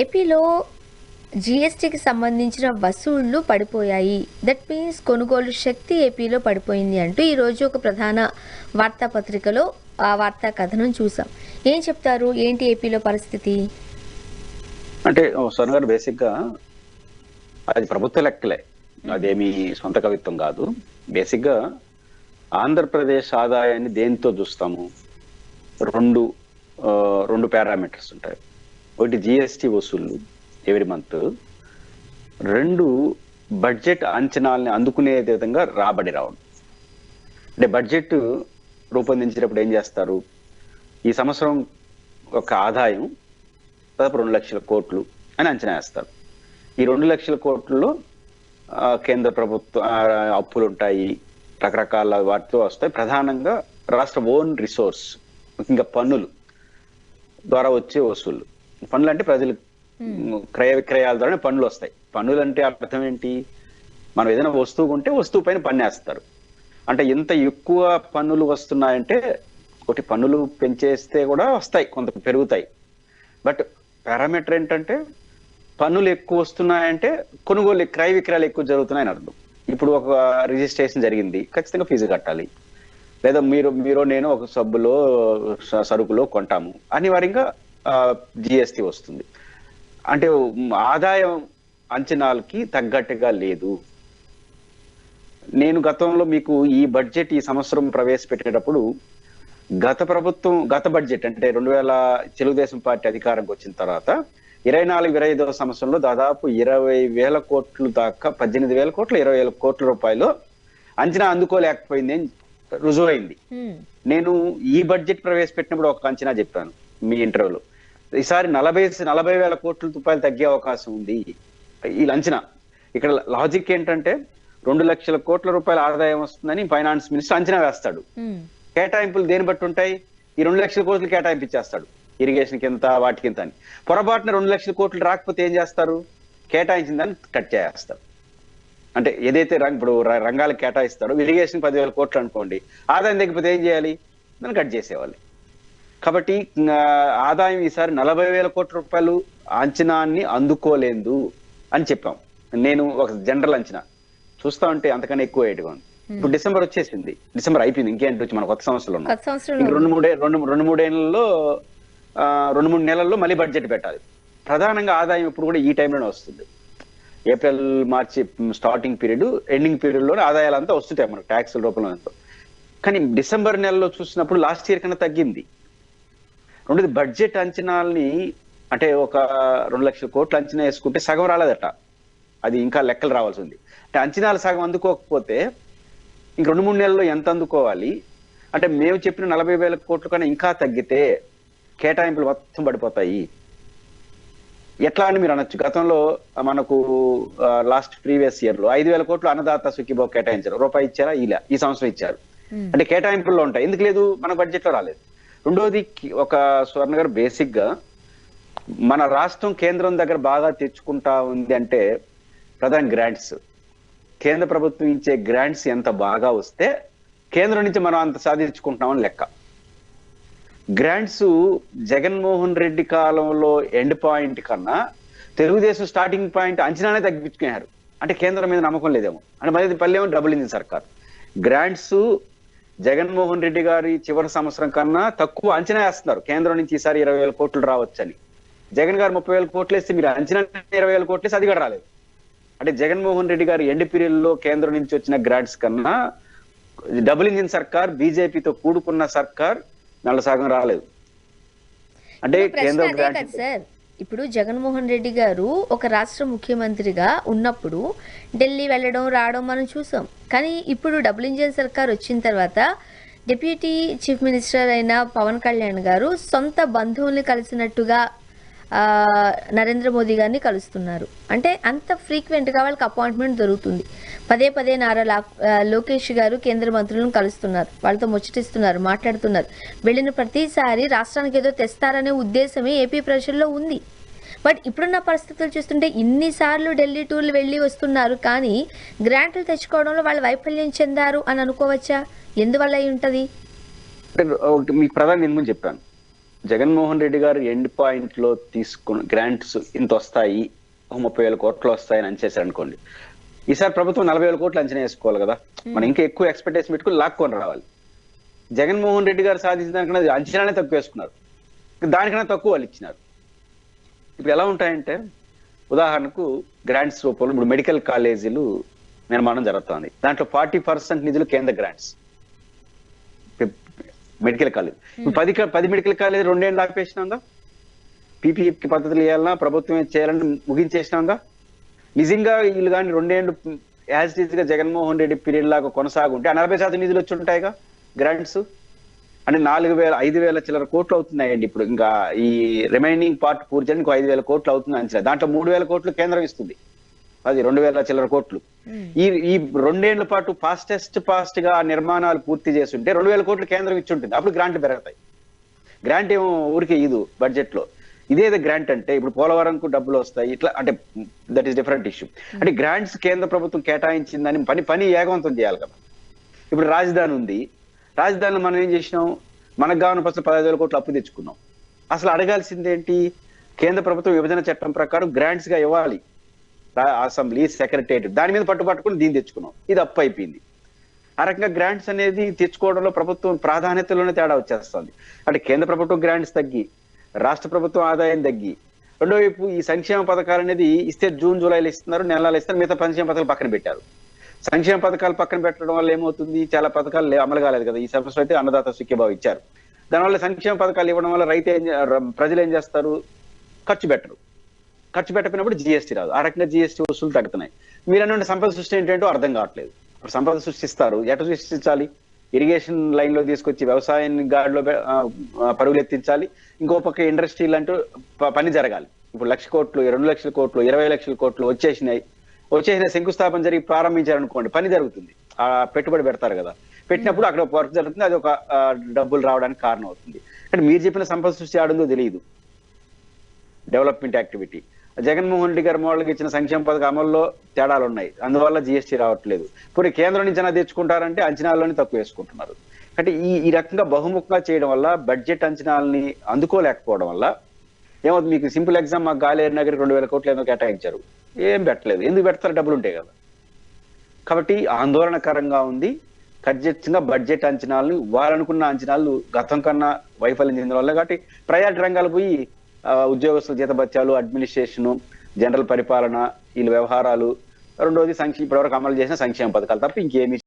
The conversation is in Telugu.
ఏపీలో జీఎస్టీకి సంబంధించిన వసూళ్లు పడిపోయాయి. దట్ మీన్స్ కొనుగోలు శక్తి ఏపీలో పడిపోయింది అంటూ ఈరోజు ఒక ప్రధాన వార్తాపత్రికలో ఆ వార్తా కథనం చూసాం. ఏం చెప్తారు? ఏంటి ఏపీలో పరిస్థితి? అంటే సోన గారు బేసిక్ గా అది ప్రభుత్వ లెక్కలే, అదేమి సొంత కవిత్వం కాదు. బేసిక్ గా ఆంధ్రప్రదేశ్ ఆదాయాన్ని దేనితో చూస్తాము? రెండు రెండు పారామీటర్స్ ఉంటాయి. ఒకటి జిఎస్టి వసూళ్లు ఎవ్రీ మంత్, రెండు బడ్జెట్ అంచనాలని అందుకునే విధంగా రాబడి రావడం. అంటే బడ్జెట్ రూపొందించేటప్పుడు ఏం చేస్తారు? ఈ సంవత్సరం ఒక ఆదాయం దాదాపు 2 లక్షల కోట్లు అని అంచనా వేస్తారు. ఈ 2 లక్షల కోట్లలో కేంద్ర ప్రభుత్వ అప్పులు ఉంటాయి, రకరకాల వాటితో వస్తాయి. ప్రధానంగా రాష్ట్ర ఓన్ రిసోర్స్, ముఖ్యంగా పన్నులు ద్వారా వచ్చే వసూళ్లు. పన్నులు అంటే ప్రజలు క్రయ విక్రయాల ద్వారానే పన్నులు వస్తాయి. పన్నులు అంటే అర్థం ఏంటి? మనం ఏదైనా వస్తువు కొంటే వస్తువు పైన పన్ను వేస్తారు. అంటే ఇంత ఎక్కువ పన్నులు వస్తున్నాయంటే, ఒకటి పన్నులు పెంచేస్తే కూడా వస్తాయి, కొంత పెరుగుతాయి. బట్ పారామీటర్ ఏంటంటే పన్నులు ఎక్కువ వస్తున్నాయంటే కొనుగోలు క్రయ విక్రయాలు ఎక్కువ జరుగుతున్నాయని అర్థం. ఇప్పుడు ఒక రిజిస్ట్రేషన్ జరిగింది, ఖచ్చితంగా ఫీజు కట్టాలి. లేదా మీరు నేను ఒక సబ్బులో సరుకులో కొంటాము, అనివార్యంగా జిఎస్టి వస్తుంది. అంటే ఆదాయం అంచనాలకి తగ్గట్టుగా లేదు. నేను గతంలో మీకు ఈ బడ్జెట్ ఈ సంవత్సరం ప్రవేశపెట్టేటప్పుడు గత బడ్జెట్ అంటే 2000 తెలుగుదేశం పార్టీ అధికారంకి వచ్చిన తర్వాత 24-25 సంవత్సరంలో దాదాపు 20,000 కోట్లు దాకా, 18,000 కోట్లు 20,000 కోట్ల రూపాయలు అంచనా అందుకోలేకపోయింది అని రుజువైంది. నేను ఈ బడ్జెట్ ప్రవేశపెట్టినప్పుడు ఒక అంచనా చెప్పాను మీ ఇంటర్వ్యూలో. ఈసారి 40,000 కోట్ల రూపాయలు తగ్గే అవకాశం ఉంది ఈ అంచనా. ఇక్కడ లాజిక్ ఏంటంటే 2 లక్షల కోట్ల రూపాయల ఆదాయం వస్తుందని ఫైనాన్స్ మినిస్టర్ అంచనా వేస్తాడు. కేటాయింపులు దేని బట్టి ఉంటాయి? ఈ 2 లక్షల కోట్లు కేటాయింపు ఇచ్చేస్తాడు, ఇరిగేషన్ కింద వాటి కింద అని. పొరపాటున 2 లక్షల కోట్లు రాకపోతే ఏం చేస్తారు? కేటాయించిన దాన్ని కట్ చేస్తారు. అంటే ఏదైతే ఇప్పుడు రంగాలకు కేటాయిస్తారో, ఇరిగేషన్ 10,000 కోట్లు అనుకోండి, ఆదాయం తగ్గిపోతే ఏం చేయాలి? దాన్ని కట్ చేసేవాళ్ళు. కాబట్టి ఆదాయం ఈసారి 40,000 కోట్ల రూపాయలు అంచనాన్ని అందుకోలేదు అని చెప్పాం. నేను ఒక జనరల్ అంచనా చూస్తా ఉంటే అంతకన్నా ఎక్కువ రేటుగా ఉంది. ఇప్పుడు డిసెంబర్ వచ్చేసింది, డిసెంబర్ అయిపోయింది, ఇంకేంటి వచ్చి మన కొత్త సంవత్సరంలో ఉన్నాం. ఇంక 2-3 నెలల్లో మళ్ళీ బడ్జెట్ పెట్టాలి. ప్రధానంగా ఆదాయం ఇప్పుడు కూడా ఈ టైంలోనే వస్తుంది. April March starting period, ending period లోనే ఆదాయాలంతా వస్తుంటాయి మనకు ట్యాక్స్ రూపంలో. కానీ డిసెంబర్ నెలలో చూసినప్పుడు లాస్ట్ ఇయర్ కన్నా తగ్గింది. రెండోది బడ్జెట్ అంచనాల్ని, అంటే ఒక 2 లక్షల కోట్లు అంచనా వేసుకుంటే సగం రాలేదట, అది ఇంకా లెక్కలు రావాల్సి ఉంది. అంటే అంచనాలు సగం అందుకోకపోతే ఇంక 2-3 నెలల్లో ఎంత అందుకోవాలి? అంటే మేము చెప్పిన 40,000 కోట్ల కన్నా ఇంకా తగ్గితే కేటాయింపులు మొత్తం పడిపోతాయి. ఎట్లా అని మీరు అనొచ్చు. గతంలో మనకు లాస్ట్ ప్రీవియస్ ఇయర్ లో 5,000 కోట్లు అన్నదాత సుఖీభావ కేటాయించారు. రూపాయి ఇచ్చారా? ఇలా ఈ సంవత్సరం ఇచ్చారు. అంటే కేటాయింపుల్లో ఉంటాయి. ఎందుకు లేదు? మన బడ్జెట్ లో రాలేదు. రెండోది, ఒక స్వర్ణ గారు బేసిక్ గా మన రాష్ట్రం కేంద్రం దగ్గర బాగా తెచ్చుకుంటా ఉంది అంటే ప్రధాన గ్రాంట్స్. కేంద్ర ప్రభుత్వం ఇచ్చే గ్రాంట్స్ ఎంత బాగా వస్తే కేంద్రం నుంచి మనం అంత సాధించుకుంటున్నామని లెక్క. గ్రాంట్స్ జగన్మోహన్ రెడ్డి కాలంలో ఎండ్ పాయింట్ కన్నా తెలుగుదేశం స్టార్టింగ్ పాయింట్ అంచనానే తగ్గించుకున్నారు. అంటే కేంద్రం మీద నమ్మకం లేదేమో. అంటే మరి పల్లెమో డబుల్ ఇంజిన్ సర్కార్. గ్రాంట్స్ జగన్మోహన్ రెడ్డి గారి చివరి సంవత్సరం కన్నా తక్కువ అంచనా వేస్తున్నారు. కేంద్రం నుంచి ఈసారి 20,000 కోట్లు రావచ్చని. జగన్ గారు 30,000 కోట్లు వేస్తే మీరు అంచనా 20,000 కోట్లు వేస్తే అది కూడా రాలేదు. అంటే జగన్మోహన్ రెడ్డి గారి ఎండ్ పీరియడ్ లో కేంద్రం నుంచి వచ్చిన గ్రాంట్స్ కన్నా డబుల్ ఇంజిన్ సర్కార్, బీజేపీతో కూడుకున్న సర్కార్ సగం రాలేదు. అంటే కేంద్ర సార్, ఇప్పుడు జగన్మోహన్ రెడ్డి గారు ఒక రాష్ట్ర ముఖ్యమంత్రిగా ఉన్నప్పుడు ఢిల్లీ వెళ్ళడం రావడం మనం చూసాం. కానీ ఇప్పుడు డబుల్ ఇంజిన్ సర్కార్ వచ్చిన తర్వాత డిప్యూటీ చీఫ్ మినిస్టర్ అయిన పవన్ కళ్యాణ్ గారు సొంత బంధువుల్ని కలిసినట్టుగా నరేంద్ర మోదీ గారిని కలుస్తున్నారు. అంటే అంత ఫ్రీక్వెంట్గా వాళ్ళకి అపాయింట్మెంట్ దొరుకుతుంది. పదే నారా లోకేష్ గారు కేంద్ర మంత్రులను కలుస్తున్నారు, వాళ్ళతో ముచ్చటిస్తున్నారు, మాట్లాడుతున్నారు. వెళ్ళిన ప్రతిసారి రాష్ట్రానికి ఏదో తెస్తారనే ఉద్దేశమే ఏపీ ప్రజల్లో ఉంది. బట్ ఇప్పుడున్న పరిస్థితులు చూస్తుంటే ఇన్నిసార్లు ఢిల్లీ టూర్లు వెళ్ళి వస్తున్నారు, కానీ గ్రాంట్లు తెచ్చుకోవడంలో వాళ్ళు వైఫల్యం చెందారు అని అనుకోవచ్చా? ఎందువల్ల అయి ఉంటుంది? మీకు ప్రధాని నేను చెప్పాను, జగన్మోహన్ రెడ్డి గారు ఎండ్ పాయింట్ లో తీసుకున్న గ్రాంట్స్ ఇంత వస్తాయి, 30,000 కోట్లు వస్తాయని అంచేసారు అనుకోండి. ఈసారి ప్రభుత్వం 40,000 కోట్లు అంచనా వేసుకోవాలి కదా. మనం ఇంకా ఎక్కువ ఎక్స్పెక్టేషన్ పెట్టుకుని లాక్కొని రావాలి. జగన్మోహన్ రెడ్డి గారు సాధించిన దానికన్నా అంచనానే తక్కువ వేసుకున్నారు, దానికన్నా తక్కువ వాళ్ళు ఇచ్చినారు. ఇప్పుడు ఎలా ఉంటాయంటే, ఉదాహరణకు గ్రాంట్స్ రూపంలో ఇప్పుడు మెడికల్ కాలేజీలు నిర్మాణం జరుగుతుంది. దాంట్లో 40% నిధులు కేంద్ర గ్రాంట్స్. మెడికల్ కాలేజ్ ఇప్పుడు 10 మెడికల్ కాలేజ్ 2 ఏళ్ళు ఆపేసినాంగా. పీపీఎఫ్ పద్ధతులు వేయాలన్నా ప్రభుత్వం చేయాలని ముగించేసినాంగా. నిజంగా వీళ్ళు కానీ 2 ఏళ్ళు యాజ్ ఇట్ ఈజ్ గా జగన్మోహన్ రెడ్డి పీరియడ్ లాగా కొనసాగుంటే 40% నిధులు వచ్చి ఉంటాయిగా గ్రాంట్స్. అంటే 5,000 చిల్లర కోట్లు అవుతున్నాయండి ఇప్పుడు. ఇంకా ఈ రిమైనింగ్ పార్ట్ పూర్తి చేయడానికి ఇంకో 5,000 కోట్లు అవుతుంది అంచనా. దాంట్లో 3,000 కోట్లు కేంద్రం ఇస్తుంది, అది 2,000 చిల్లర కోట్లు. ఈ 2 ఏళ్ల పాటు ఫాస్ట్ గా నిర్మాణాలు పూర్తి చేస్తుంటే 2,000 కోట్లు కేంద్రం ఇచ్చి ఉంటుంది. అప్పుడు గ్రాంట్లు పెరుగుతాయి. గ్రాంట్ ఏమో ఊరికే ఇది బడ్జెట్ లో. ఇదేదో గ్రాంట్ అంటే ఇప్పుడు పోలవరంకు డబ్బులు వస్తాయి ఇట్లా, అంటే దట్ ఈస్ డిఫరెంట్ ఇష్యూ. అంటే గ్రాంట్స్ కేంద్ర ప్రభుత్వం కేటాయించిందని పని ఏకవంతం చేయాలి కదా. ఇప్పుడు రాజధాని ఉంది, రాజధానిలో మనం ఏం చేసినాం, మనకు కావాలని ఫస్ట్ 15,000 కోట్లు అప్పు తెచ్చుకున్నాం. అసలు అడగాల్సింది ఏంటి, కేంద్ర ప్రభుత్వం విభజన చట్టం ప్రకారం గ్రాంట్స్ గా ఇవ్వాలి. అసెంబ్లీ సెక్రటేరియట్ దాని మీద పట్టుబట్టుకుని దీన్ని తెచ్చుకున్నాం, ఇది అప్పు అయిపోయింది. ఆ రకంగా గ్రాంట్స్ అనేది తెచ్చుకోవడంలో ప్రభుత్వం ప్రాధాన్యతలోనే తేడా వచ్చేస్తుంది. అంటే కేంద్ర ప్రభుత్వం గ్రాంట్స్ తగ్గి, రాష్ట్ర ప్రభుత్వం ఆదాయం తగ్గి, రెండో వైపు ఈ సంక్షేమ పథకాలు అనేది ఇస్తే జూన్ జూలైలో ఇస్తున్నారు, నెలలు ఇస్తున్నారు, మిగతా సంక్షేమ పథకాలు పక్కన పెట్టారు. సంక్షేమ పథకాలు పక్కన పెట్టడం వల్ల ఏమవుతుంది, చాలా పథకాలు అమలు కాలేదు కదా. ఈ సంవత్సరం అయితే అన్నదాత సుఖీభావ ఇచ్చారు. దానివల్ల సంక్షేమ పథకాలు ఇవ్వడం వల్ల ప్రజలు ఏం చేస్తారు, ఖర్చు పెట్టరు. ఖర్చు పెట్టకపోయినప్పుడు జిఎస్టీ రాదు. ఆ రకంగా జిఎస్టీ వసూలు తగ్గుతున్నాయి. మీరు అన్న సంపద సృష్టి ఏంటంటో అర్థం కావట్లేదు. సంపద సృష్టిస్తారు, ఎట్లా సృష్టించాలి, ఇరిగేషన్ లైన్ లో తీసుకొచ్చి వ్యవసాయాన్ని గాడిలో పరుగులు ఎత్తించాలి. ఇంకో పక్క ఇండస్ట్రీలు అంటూ పని జరగాలి. ఇప్పుడు 1,00,000 కోట్లు, 2,00,000 కోట్లు, 20,00,000 కోట్లు వచ్చేసిన శంకుస్థాపన జరిగి ప్రారంభించారనుకోండి, పని జరుగుతుంది. ఆ పెట్టుబడి పెడతారు కదా, పెట్టినప్పుడు అక్కడ వర్క్ జరుగుతుంది, అది ఒక డబ్బులు రావడానికి కారణం అవుతుంది. అంటే మీరు చెప్పిన సంపద సృష్టి ఆడుందో తెలియదు, డెవలప్మెంట్ యాక్టివిటీ. జగన్మోహన్ రెడ్డి గారు మోడల్కి ఇచ్చిన సంక్షేమ పథక అమల్లో తేడాలు ఉన్నాయి, అందువల్ల జిఎస్టీ రావట్లేదు. ఇప్పుడు కేంద్రం నుంచి అయినా తెచ్చుకుంటారంటే అంచనాల్లోనే తక్కువ వేసుకుంటున్నారు. అంటే ఈ రకంగా బహుముఖంగా చేయడం వల్ల బడ్జెట్ అంచనాలని అందుకోలేకపోవడం వల్ల ఏమవుతుంది, మీకు సింపుల్ ఎగ్జామ్, మాకు గాలేరు నగర్ 2,000 కోట్లు ఏదో కేటాయించారు, ఏం పెట్టలేదు. ఎందుకు పెడతారు, డబ్బులు ఉంటాయి కదా. కాబట్టి ఆందోళనకరంగా ఉంది. ఖచ్చితంగా బడ్జెట్ అంచనాలను వాళ్ళనుకున్న అంచనాలు గతం కన్నా వైఫల్యం చెందిన వల్ల. కాబట్టి ప్రైవేట్ రంగాలు పోయి ఉద్యోగస్తుల జీతభత్యాలు, అడ్మినిస్ట్రేషన్, జనరల్ పరిపాలన, వీళ్ళ వ్యవహారాలు, రెండోది ఇప్పటివరకు అమలు చేసిన సంక్షేమ పథకాలు తప్ప ఇంకేమీ